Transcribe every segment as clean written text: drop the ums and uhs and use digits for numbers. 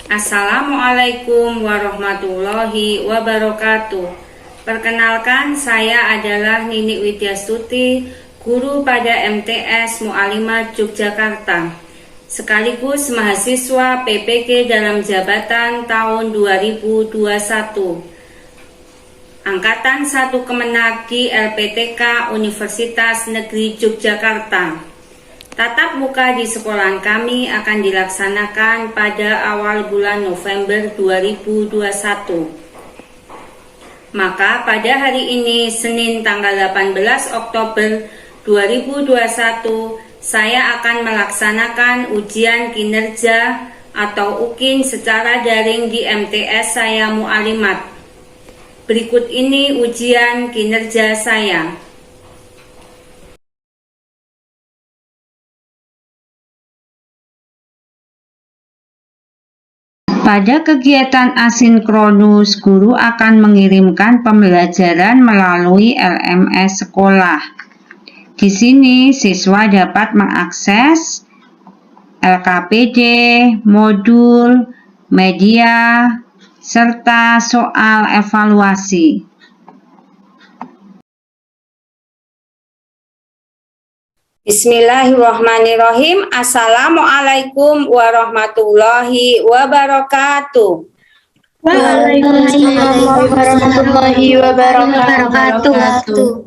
Assalamualaikum warahmatullahi wabarakatuh. Perkenalkan, saya adalah Nini Widyastuti, guru pada MTS Mu'alimat Yogyakarta, sekaligus mahasiswa PPG dalam jabatan tahun 2021. Angkatan 1 Kemenak di LPTK Universitas Negeri Yogyakarta. Tatap muka di sekolahan kami akan dilaksanakan pada awal bulan November 2021. Maka pada hari ini, Senin tanggal 18 Oktober 2021, saya akan melaksanakan ujian kinerja atau UKIN secara daring di MTS saya Mu'alimat. Berikut ini ujian kinerja saya. Pada kegiatan asinkronus, guru akan mengirimkan pembelajaran melalui LMS sekolah. Di sini, siswa dapat mengakses LKPD, modul, media, serta soal evaluasi. Bismillahirrahmanirrahim. Assalamualaikum warahmatullahi wabarakatuh. Waalaikumsalam warahmatullahi wabarakatuh.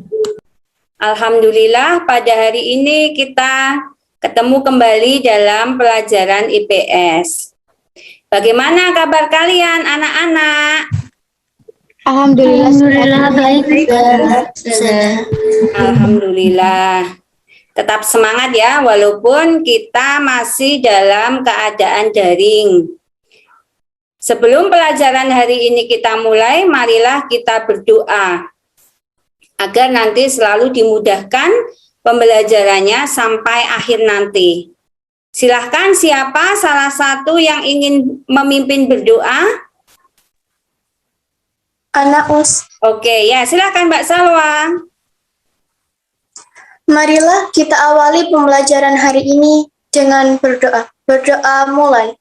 Alhamdulillah, pada hari ini kita ketemu kembali dalam pelajaran IPS. Bagaimana kabar kalian, anak-anak? Alhamdulillah baik. Alhamdulillah. Tetap semangat ya, walaupun kita masih dalam keadaan daring. Sebelum pelajaran hari ini kita mulai, marilah kita berdoa agar nanti selalu dimudahkan pembelajarannya sampai akhir nanti. Silahkan, siapa salah satu yang ingin memimpin berdoa? Anak Us. Oke, ya silahkan Mbak Salwa. Marilah kita awali pembelajaran hari ini dengan berdoa. Berdoa mulai.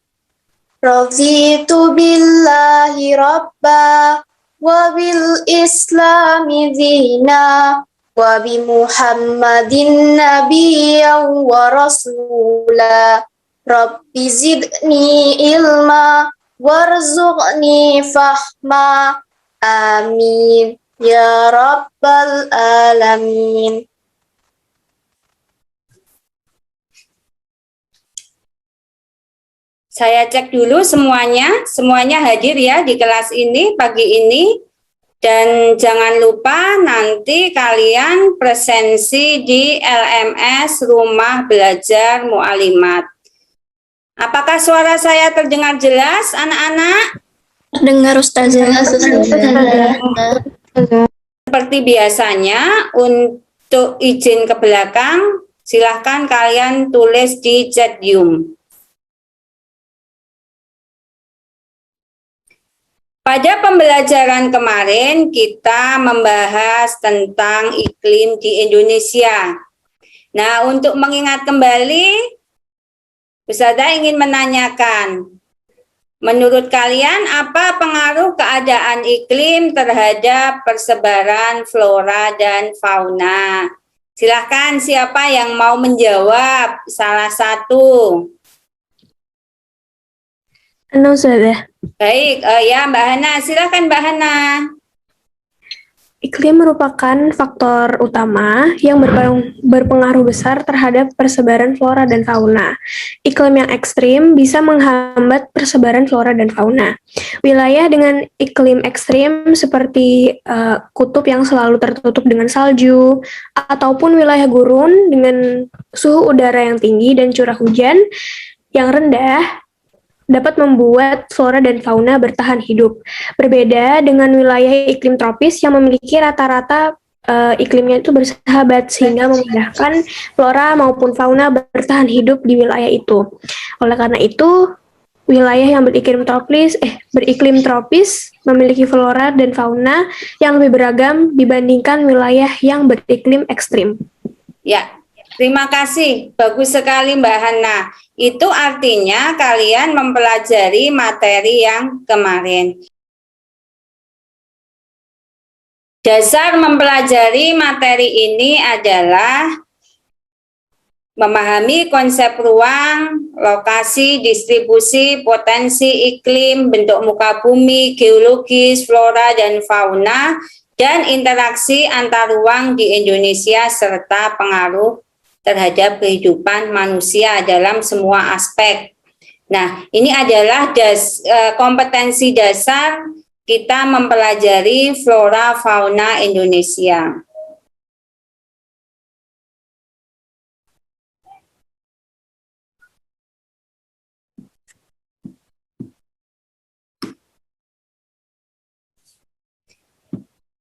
Raditu billahi rabba wa bil islami dina wa bi Muhammadin nabiyyan wa rasula. Rabbi zidni ilma warzuqni fahma. Amin ya rabbal alamin. Saya cek dulu semuanya hadir ya di kelas ini pagi ini. Dan jangan lupa nanti kalian presensi di LMS Rumah Belajar Mu'alimat. Apakah suara saya terdengar jelas, anak-anak? Dengar Ustazah. Seperti biasanya, untuk izin ke belakang, silahkan kalian tulis di chat Zoom. Pada pembelajaran kemarin, kita membahas tentang iklim di Indonesia. Nah, untuk mengingat kembali, Ustazah ingin menanyakan, menurut kalian apa pengaruh keadaan iklim terhadap persebaran flora dan fauna? Silahkan, siapa yang mau menjawab salah satu? Ustazah. Baik, ya Mbak Hana, silakan Mbak Hana. Iklim merupakan faktor utama yang berpengaruh besar terhadap persebaran flora dan fauna. Iklim yang ekstrim bisa menghambat persebaran flora dan fauna. Wilayah dengan iklim ekstrim seperti kutub yang selalu tertutup dengan salju, ataupun wilayah gurun dengan suhu udara yang tinggi dan curah hujan yang rendah, dapat membuat flora dan fauna bertahan hidup. Berbeda dengan wilayah iklim tropis yang memiliki rata-rata iklimnya itu bersahabat sehingga memudahkan flora maupun fauna bertahan hidup di wilayah itu. Oleh karena itu, wilayah yang beriklim tropis memiliki flora dan fauna yang lebih beragam dibandingkan wilayah yang beriklim ekstrim. Ya, terima kasih. Bagus sekali Mbak Hana. Itu artinya kalian mempelajari materi yang kemarin. Dasar mempelajari materi ini adalah memahami konsep ruang, lokasi, distribusi, potensi iklim, bentuk muka bumi, geologis, flora dan fauna, dan interaksi antar ruang di Indonesia serta pengaruh terhadap kehidupan manusia dalam semua aspek. Nah, ini adalah kompetensi dasar kita mempelajari flora fauna Indonesia.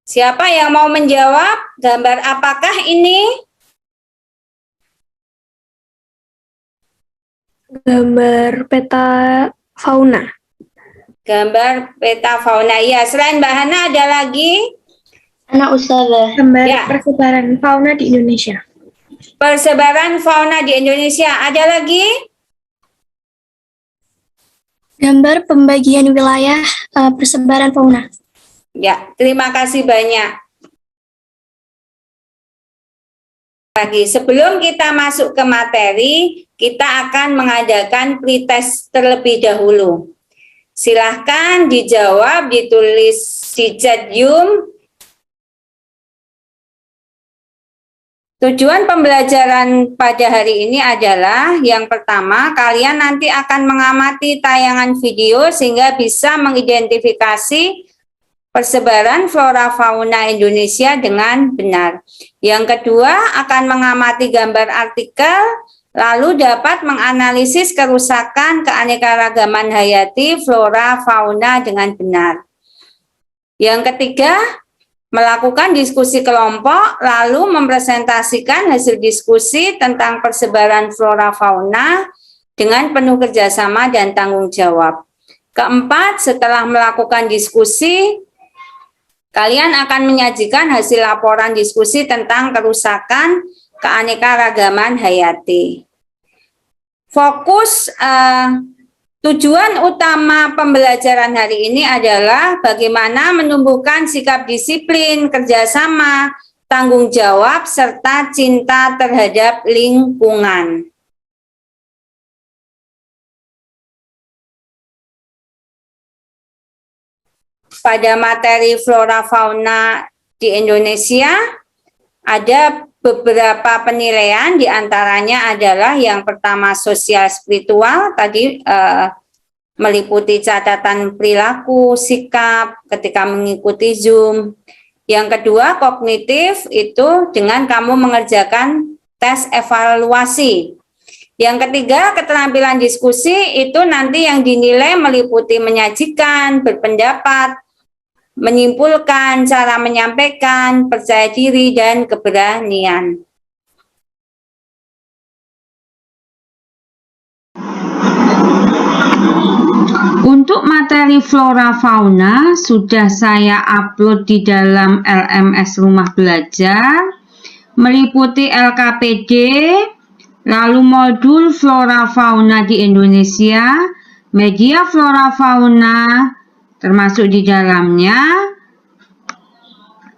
Siapa yang mau menjawab? Gambar apakah ini? Gambar peta fauna. Gambar peta fauna. Ya, selain Mbak Hana ada lagi? Anak Ustazah. Gambar Ya. persebaran fauna di Indonesia. Persebaran fauna di Indonesia. Ada lagi? Gambar pembagian wilayah persebaran fauna. Ya, terima kasih banyak. Lagi, sebelum kita masuk ke materi, kita akan mengadakan pretest terlebih dahulu. Silahkan dijawab, ditulis di chat Zoom. Tujuan pembelajaran pada hari ini adalah yang pertama, kalian nanti akan mengamati tayangan video sehingga bisa mengidentifikasi persebaran flora fauna Indonesia dengan benar. Yang kedua, akan mengamati gambar artikel, lalu dapat menganalisis kerusakan keanekaragaman hayati flora fauna dengan benar. Yang ketiga, melakukan diskusi kelompok, lalu mempresentasikan hasil diskusi tentang persebaran flora fauna dengan penuh kerjasama dan tanggung jawab. Keempat, setelah melakukan diskusi, kalian akan menyajikan hasil laporan diskusi tentang kerusakan keanekaragaman hayati. Fokus tujuan utama pembelajaran hari ini adalah bagaimana menumbuhkan sikap disiplin, kerjasama, tanggung jawab, serta cinta terhadap lingkungan. Pada materi flora fauna di Indonesia, ada beberapa penilaian, diantaranya adalah yang pertama sosial spiritual, tadi meliputi catatan perilaku, sikap ketika mengikuti Zoom. Yang kedua kognitif, itu dengan kamu mengerjakan tes evaluasi. Yang ketiga keterampilan diskusi, itu nanti yang dinilai meliputi menyajikan, berpendapat, menyimpulkan, cara menyampaikan, percaya diri, dan keberanian. Untuk materi flora fauna sudah saya upload di dalam LMS Rumah Belajar, meliputi LKPD, lalu modul flora fauna di Indonesia, media flora fauna, termasuk di dalamnya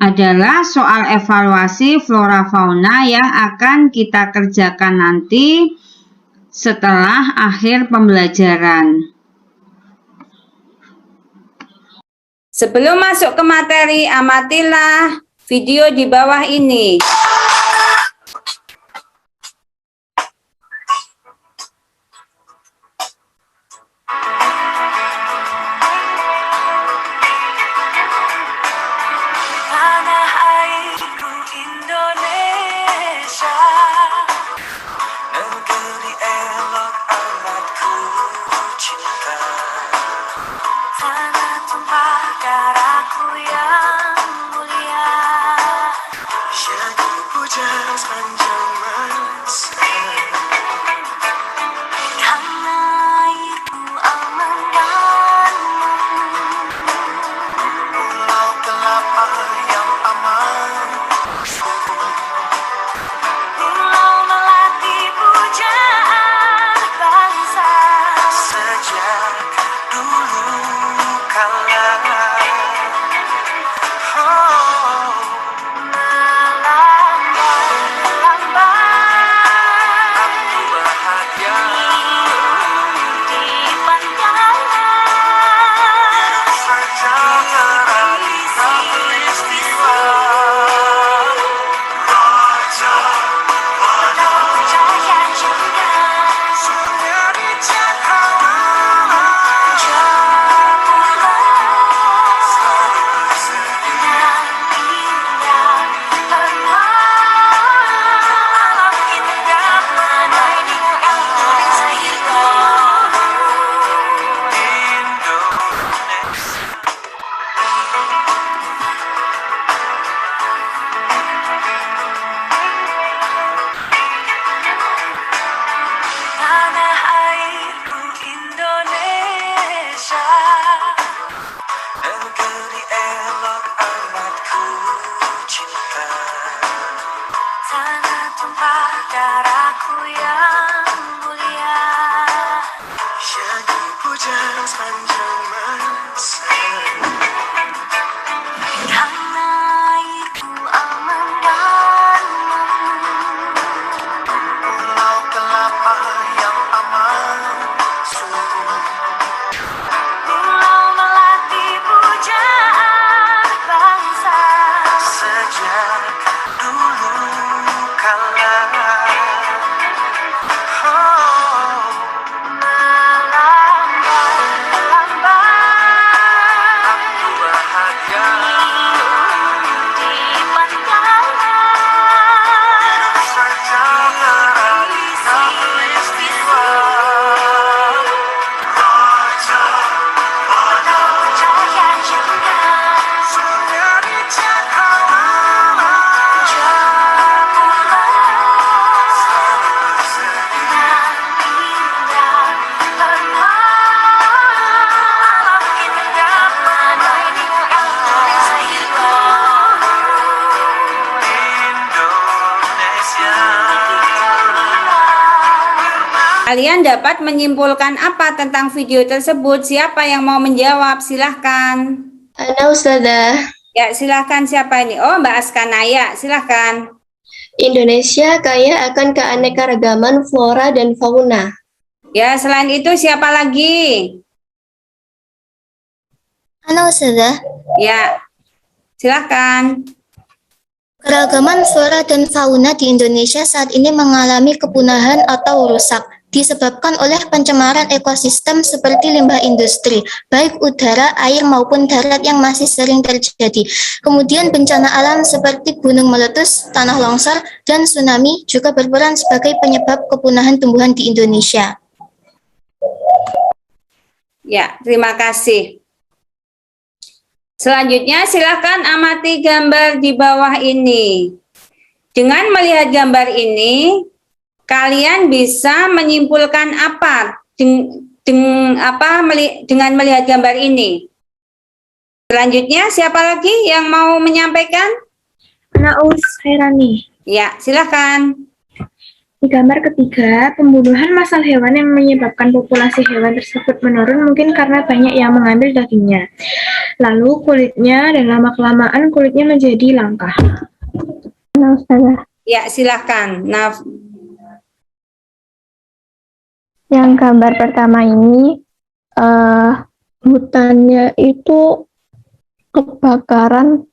adalah soal evaluasi flora fauna yang akan kita kerjakan nanti setelah akhir pembelajaran. Sebelum masuk ke materi, amatilah video di bawah ini. yang aman, sungguh pulau melati pujaan bangsa sejak dulu kala. Aku bahagia Indonesia Jaya peristiwa Raja pada surya di cakrawala selalu sedia Indonesia. Kalian dapat menyimpulkan apa tentang video tersebut? Siapa yang mau menjawab? Silahkan. Ana Ustazah. Ya, silahkan. Siapa ini? Oh, Mbak Askanaya. Silahkan. Indonesia kaya akan keanekaragaman flora dan fauna. Ya, selain itu siapa lagi? Ana Ustazah. Ya, silahkan. Keragaman flora dan fauna di Indonesia saat ini mengalami kepunahan atau rusak, disebabkan oleh pencemaran ekosistem seperti limbah industri, baik udara, air maupun darat yang masih sering terjadi. Kemudian bencana alam seperti gunung meletus, tanah longsor, dan tsunami juga berperan sebagai penyebab kepunahan tumbuhan di Indonesia. Ya, terima kasih. Selanjutnya silakan amati gambar di bawah ini. Dengan melihat gambar ini, kalian bisa menyimpulkan apa dengan melihat gambar ini? Selanjutnya siapa lagi yang mau menyampaikan? Ana Hairani. Ya, silakan. Di gambar ketiga, pembunuhan massal hewan yang menyebabkan populasi hewan tersebut menurun mungkin karena banyak yang mengambil dagingnya. Lalu kulitnya dan lama-kelamaan kulitnya menjadi langka. Nah, Ustazah. Ya, silakan. Nah, Yang gambar pertama ini, hutannya itu kebakaran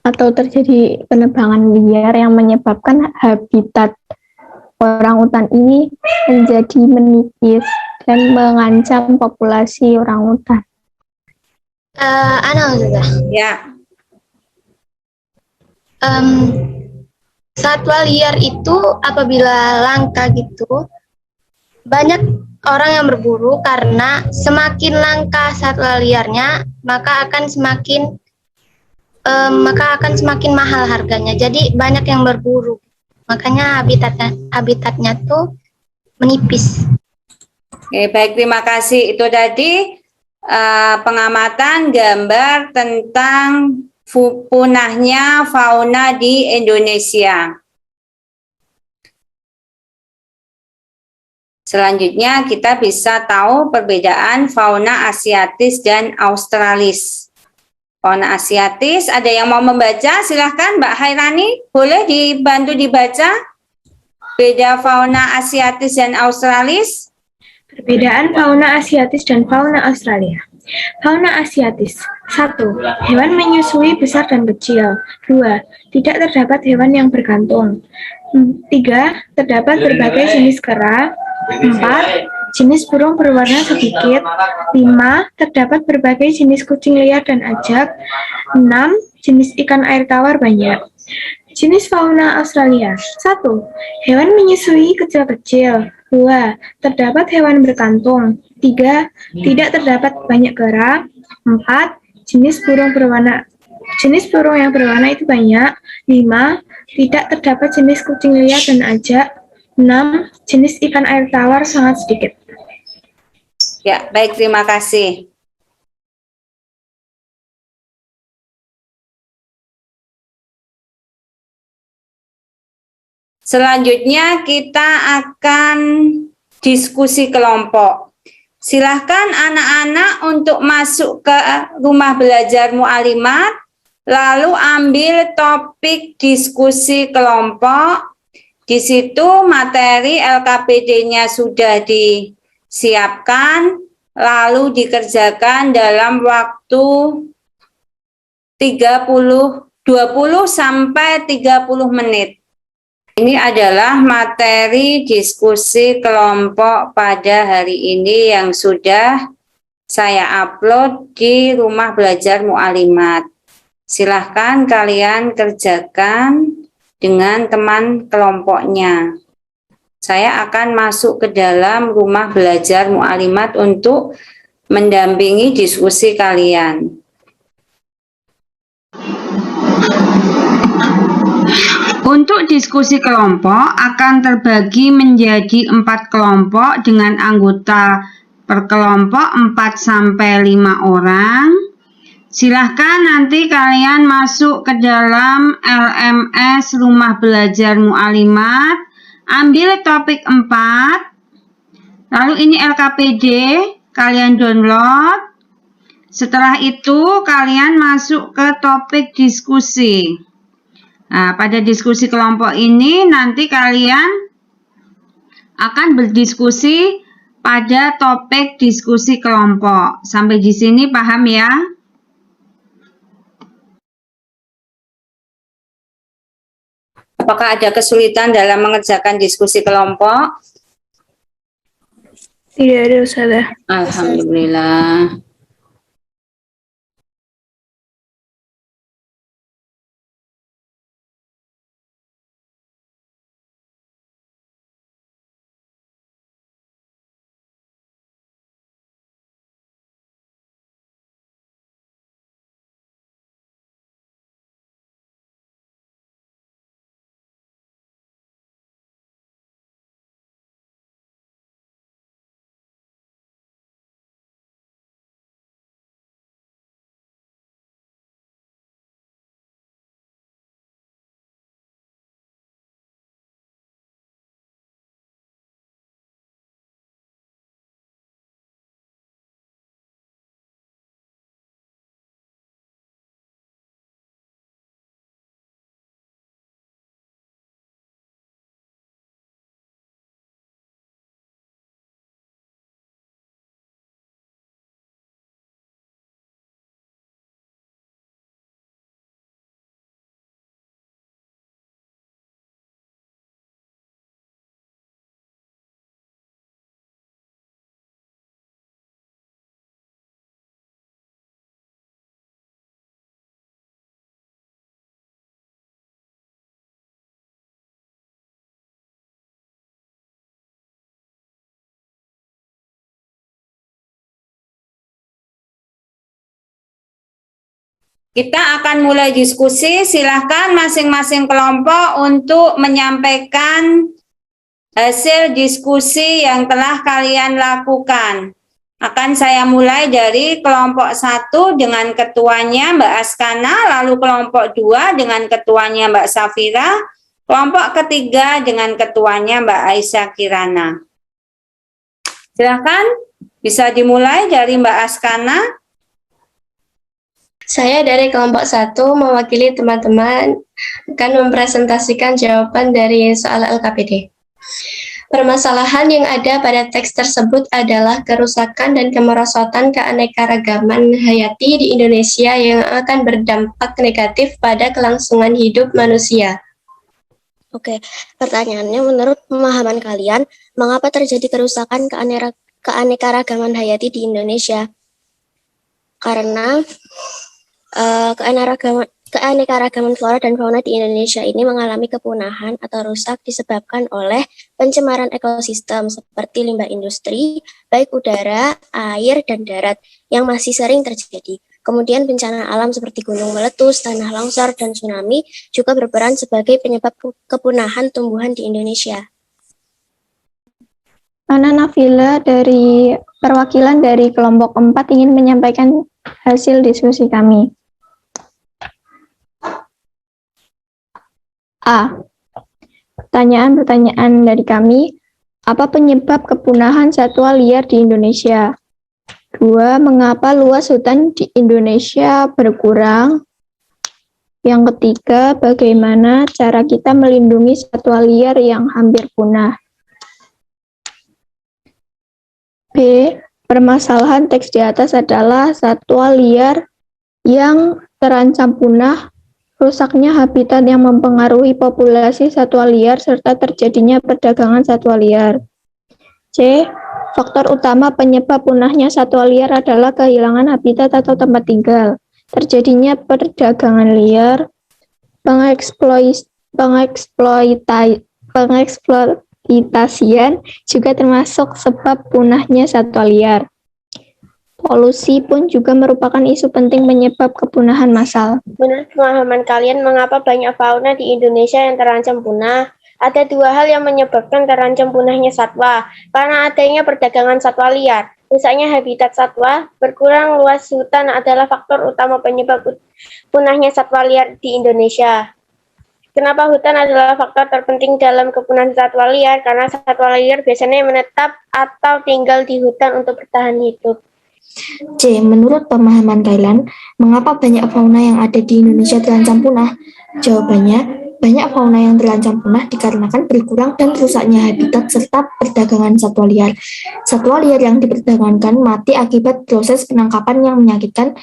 atau terjadi penebangan liar yang menyebabkan habitat orangutan ini menjadi menipis dan mengancam populasi orangutan. Ana Ustazah. ya. Satwa liar itu apabila langka gitu, banyak orang yang berburu karena semakin langka satwa liarnya, maka akan semakin mahal harganya. Jadi banyak yang berburu. Makanya habitatnya tuh menipis. Oke, baik, terima kasih. Itu tadi pengamatan gambar tentang punahnya fauna di Indonesia. Selanjutnya kita bisa tahu perbedaan fauna asiatis dan australis. Fauna asiatis, ada yang mau membaca? Silahkan Mbak Hairani, boleh dibantu dibaca beda fauna asiatis dan australis? Perbedaan fauna asiatis dan fauna Australia. Fauna asiatis. 1. Hewan menyusui besar dan kecil. 2. Tidak terdapat hewan yang bergantung. 3. Terdapat berbagai jenis kera. 4. Jenis burung berwarna sedikit. 5. Terdapat berbagai jenis kucing liar dan ajak. 6. Jenis ikan air tawar banyak. Jenis fauna Australia. 1. Hewan menyusui kecil-kecil. 2. Terdapat hewan berkantung. 3. Tidak terdapat banyak kera. 4. Jenis burung yang berwarna itu banyak. 5. Tidak terdapat jenis kucing liar dan ajak. 6. Jenis ikan air tawar sangat sedikit. Ya, baik, terima kasih. Selanjutnya kita akan diskusi kelompok. Silahkan anak-anak untuk masuk ke rumah belajar Mu'alimat, lalu ambil topik diskusi kelompok Di situ materi LKPD-nya sudah disiapkan, lalu dikerjakan dalam waktu 20 sampai 30 menit. Ini adalah materi diskusi kelompok pada hari ini yang sudah saya upload di Rumah Belajar Mu'alimat. Silahkan kalian kerjakan dengan teman kelompoknya. Saya akan masuk ke dalam Rumah Belajar Mu'alimat untuk mendampingi diskusi kalian. Untuk diskusi kelompok akan terbagi menjadi 4 kelompok dengan anggota per kelompok 4-5 orang. Silahkan nanti kalian masuk ke dalam LMS Rumah Belajar Mu'alimat, ambil topik 4, lalu ini LKPD, kalian download. Setelah itu kalian masuk ke topik diskusi. Nah, pada diskusi kelompok ini nanti kalian akan berdiskusi pada topik diskusi kelompok. Sampai di sini paham ya? Apakah ada kesulitan dalam mengerjakan diskusi kelompok? Tidak ada, Ustazah. Alhamdulillah. Kita akan mulai diskusi. Silahkan masing-masing kelompok untuk menyampaikan hasil diskusi yang telah kalian lakukan. Akan saya mulai dari kelompok 1 dengan ketuanya Mbak Askana, lalu kelompok 2 dengan ketuanya Mbak Safira, kelompok ketiga dengan ketuanya Mbak Aisyah Kirana. Silahkan bisa dimulai dari Mbak Askana. Saya dari kelompok 1 mewakili teman-teman akan mempresentasikan jawaban dari soal LKPD. Permasalahan yang ada pada teks tersebut adalah kerusakan dan kemerosotan keanekaragaman hayati di Indonesia yang akan berdampak negatif pada kelangsungan hidup manusia. Oke, pertanyaannya menurut pemahaman kalian, mengapa terjadi kerusakan keanekaragaman hayati di Indonesia? Karena keanekaragaman flora dan fauna di Indonesia ini mengalami kepunahan atau rusak disebabkan oleh pencemaran ekosistem seperti limbah industri, baik udara, air, dan darat yang masih sering terjadi. Kemudian bencana alam seperti gunung meletus, tanah longsor, dan tsunami juga berperan sebagai penyebab kepunahan tumbuhan di Indonesia. Ana Nafila dari perwakilan dari kelompok 4 ingin menyampaikan hasil diskusi kami. A. Pertanyaan-pertanyaan dari kami, apa penyebab kepunahan satwa liar di Indonesia? 2. Mengapa luas hutan di Indonesia berkurang? Yang ketiga, bagaimana cara kita melindungi satwa liar yang hampir punah. B. Permasalahan teks di atas adalah satwa liar yang terancam punah, rusaknya habitat yang mempengaruhi populasi satwa liar, serta terjadinya perdagangan satwa liar. C. Faktor utama penyebab punahnya satwa liar adalah kehilangan habitat atau tempat tinggal, terjadinya perdagangan liar, pengeksploitasian juga termasuk sebab punahnya satwa liar. Polusi pun juga merupakan isu penting penyebab kepunahan massal. Menurut pemahaman kalian, mengapa banyak fauna di Indonesia yang terancam punah? Ada dua hal yang menyebabkan terancam punahnya satwa, karena adanya perdagangan satwa liar. Rusaknya habitat satwa, berkurang luas hutan adalah faktor utama penyebab punahnya satwa liar di Indonesia. Kenapa hutan adalah faktor terpenting dalam kepunahan satwa liar? Karena satwa liar biasanya menetap atau tinggal di hutan untuk bertahan hidup. C. Menurut pemahaman Thailand, mengapa banyak fauna yang ada di Indonesia terancam punah? Jawabannya, banyak fauna yang terancam punah dikarenakan berkurang dan rusaknya habitat serta perdagangan satwa liar. Satwa liar yang diperdagangkan mati akibat proses penangkapan yang menyakitkan,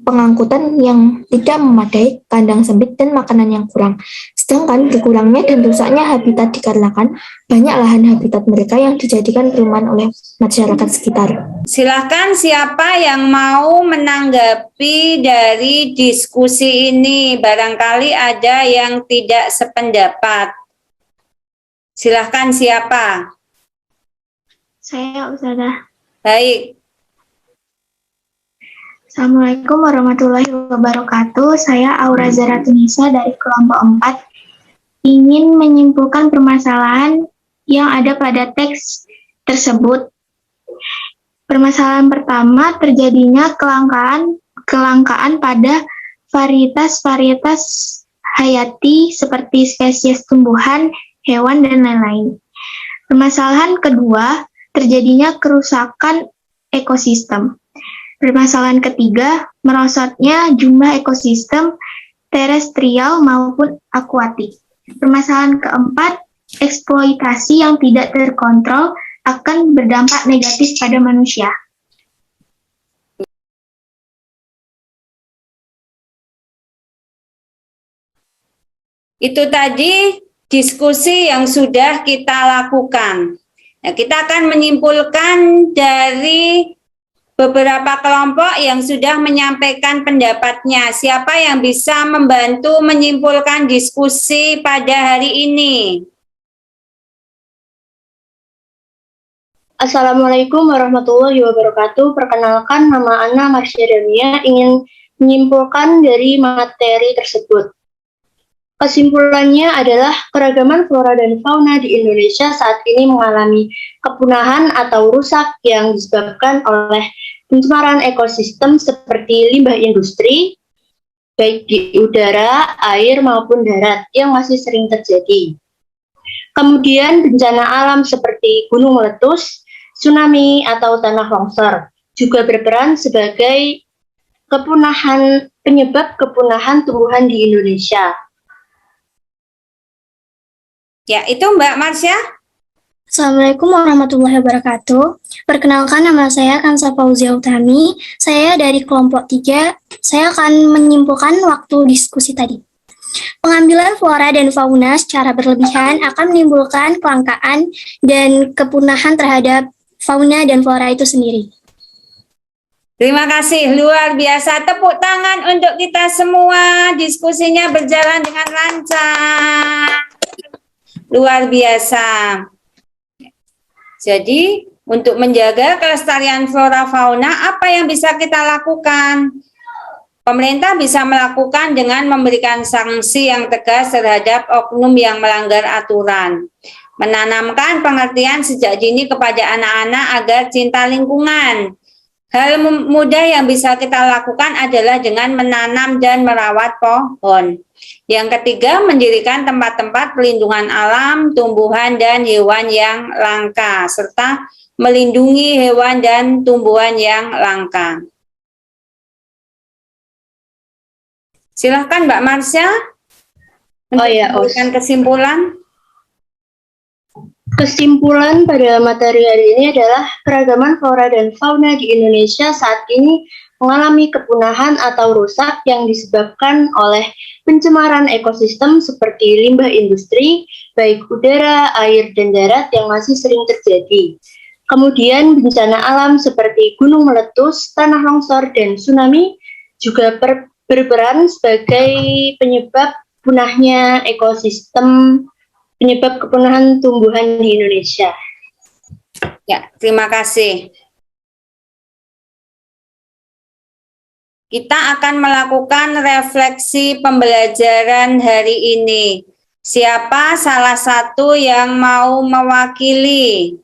pengangkutan yang tidak memadai, kandang sempit, dan makanan yang kurang. Sedangkan berkurangnya dan rusaknya habitat dikarenakan banyak lahan habitat mereka yang dijadikan perumahan oleh masyarakat sekitar. Silakan siapa yang mau menanggapi dari diskusi ini. Barangkali ada yang tidak sependapat. Silakan siapa? Saya Ustazah. Baik. Assalamualaikum warahmatullahi wabarakatuh. Saya Aura Zaratunisa dari kelompok 4 ingin menyimpulkan permasalahan yang ada pada teks tersebut. Permasalahan pertama, terjadinya kelangkaan pada varietas-varietas hayati seperti spesies tumbuhan, hewan, dan lain-lain. Permasalahan kedua, terjadinya kerusakan ekosistem. Permasalahan ketiga, merosotnya jumlah ekosistem terestrial maupun akuatik. Permasalahan keempat, eksploitasi yang tidak terkontrol akan berdampak negatif pada manusia. Itu tadi diskusi yang sudah kita lakukan. Nah, kita akan menyimpulkan dari beberapa kelompok yang sudah menyampaikan pendapatnya. Siapa yang bisa membantu menyimpulkan diskusi pada hari ini? Assalamualaikum warahmatullahi wabarakatuh. Perkenalkan, nama Ana Marsyadania, ingin menyimpulkan dari materi tersebut. Kesimpulannya adalah keragaman flora dan fauna di Indonesia saat ini mengalami kepunahan atau rusak yang disebabkan oleh pencemaran ekosistem seperti limbah industri, baik di udara, air, maupun darat yang masih sering terjadi. Kemudian bencana alam seperti gunung meletus, tsunami, atau tanah longsor juga berperan sebagai penyebab kepunahan tumbuhan di Indonesia. Ya, itu Mbak Marsya. Assalamualaikum warahmatullahi wabarakatuh. Perkenalkan, nama saya Kansa Fauzia Utami. Saya dari kelompok 3. Saya akan menyimpulkan waktu diskusi tadi. Pengambilan flora dan fauna secara berlebihan akan menimbulkan kelangkaan dan kepunahan terhadap fauna dan flora itu sendiri. Terima kasih, luar biasa. Tepuk tangan untuk kita semua. Diskusinya berjalan dengan lancar. Luar biasa. Jadi, untuk menjaga kelestarian flora fauna, apa yang bisa kita lakukan? Pemerintah bisa melakukan dengan memberikan sanksi yang tegas terhadap oknum yang melanggar aturan. Menanamkan pengertian sejak dini kepada anak-anak agar cinta lingkungan. Hal mudah yang bisa kita lakukan adalah dengan menanam dan merawat pohon. Yang ketiga, mendirikan tempat-tempat pelindungan alam, tumbuhan dan hewan yang langka, serta melindungi hewan dan tumbuhan yang langka. Silahkan Mbak Marsha untuk memberikan kesimpulan. Kesimpulan pada materi hari ini adalah keragaman flora dan fauna di Indonesia saat ini mengalami kepunahan atau rusak yang disebabkan oleh pencemaran ekosistem seperti limbah industri, baik udara, air, dan darat yang masih sering terjadi. Kemudian bencana alam seperti gunung meletus, tanah longsor, dan tsunami juga berperan sebagai penyebab punahnya ekosistem, penyebab kepunahan tumbuhan di Indonesia. Ya, terima kasih. Kita akan melakukan refleksi pembelajaran hari ini. Siapa salah satu yang mau mewakili?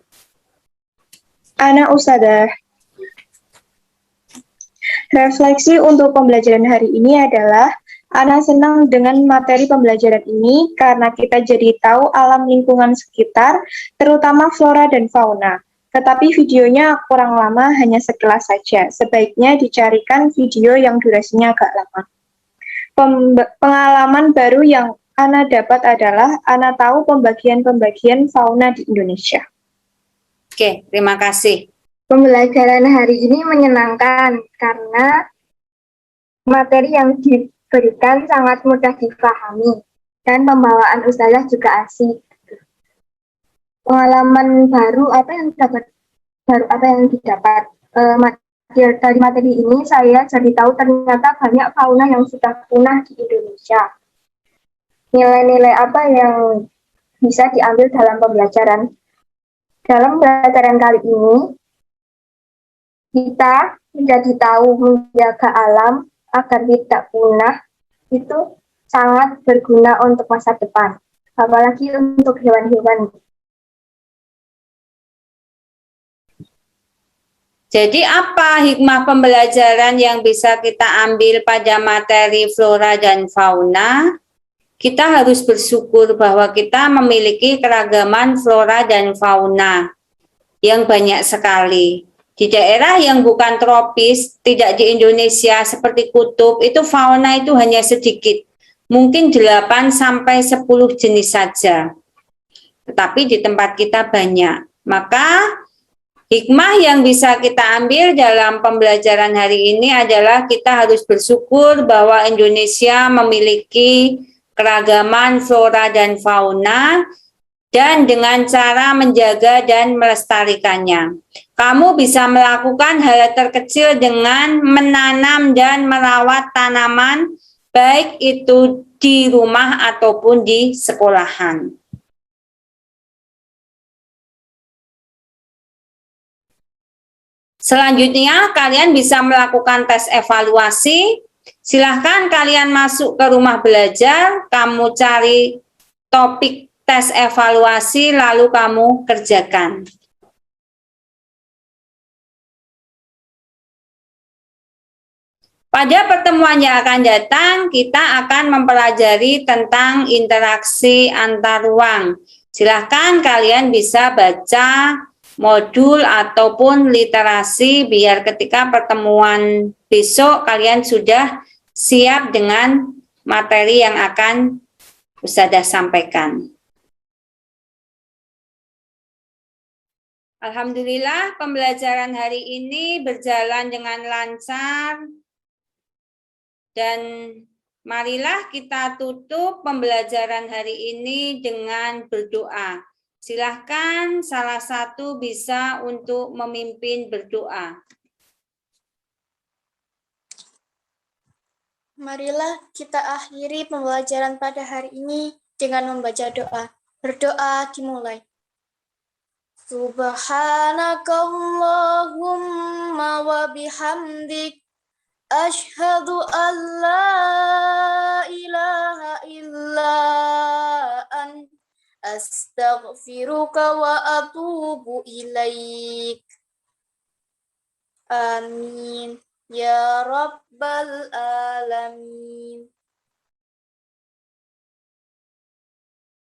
Ana Ustadzah. Refleksi untuk pembelajaran hari ini adalah Ana senang dengan materi pembelajaran ini karena kita jadi tahu alam lingkungan sekitar, terutama flora dan fauna. Tetapi videonya kurang lama, hanya sekilas saja. Sebaiknya dicarikan video yang durasinya agak lama. Pengalaman baru yang Ana dapat adalah Ana tahu pembagian-pembagian fauna di Indonesia. Oke, terima kasih. Pembelajaran hari ini menyenangkan karena materi yang diberikan sangat mudah dipahami dan pembawaan ustazah juga asik. Pengalaman baru apa yang didapat dari materi ini, saya jadi tahu ternyata banyak fauna yang sudah punah di Indonesia. Nilai-nilai apa yang bisa diambil dalam pembelajaran? Dalam pembelajaran kali ini, kita menjadi tahu menjaga alam agar tidak punah itu sangat berguna untuk masa depan, apalagi untuk hewan-hewan. Jadi apa hikmah pembelajaran yang bisa kita ambil pada materi flora dan fauna? Kita harus bersyukur bahwa kita memiliki keragaman flora dan fauna yang banyak sekali. Di daerah yang bukan tropis, tidak di Indonesia seperti kutub, itu fauna itu hanya sedikit. Mungkin 8 sampai 10 jenis saja. Tetapi di tempat kita banyak. Maka hikmah yang bisa kita ambil dalam pembelajaran hari ini adalah kita harus bersyukur bahwa Indonesia memiliki keragaman flora dan fauna dan dengan cara menjaga dan melestarikannya. Kamu bisa melakukan hal terkecil dengan menanam dan merawat tanaman, baik itu di rumah ataupun di sekolahan. Selanjutnya, kalian bisa melakukan tes evaluasi. Silahkan kalian masuk ke rumah belajar, kamu cari topik tes evaluasi, lalu kamu kerjakan. Pada pertemuan yang akan datang, kita akan mempelajari tentang interaksi antar ruang. Silahkan kalian bisa baca modul ataupun literasi biar ketika pertemuan besok kalian sudah siap dengan materi yang akan Ustazah sampaikan. Alhamdulillah pembelajaran hari ini berjalan dengan lancar dan marilah kita tutup pembelajaran hari ini dengan berdoa. Silahkan salah satu bisa untuk memimpin berdoa. Marilah kita akhiri pembelajaran pada hari ini dengan membaca doa. Berdoa dimulai. Subhanakallahumma wa bihamdik. Ashhadu an la ilaha illa anta. Astaghfiruka wa atubu ilaik. Amin. Ya Rabbal Alamin.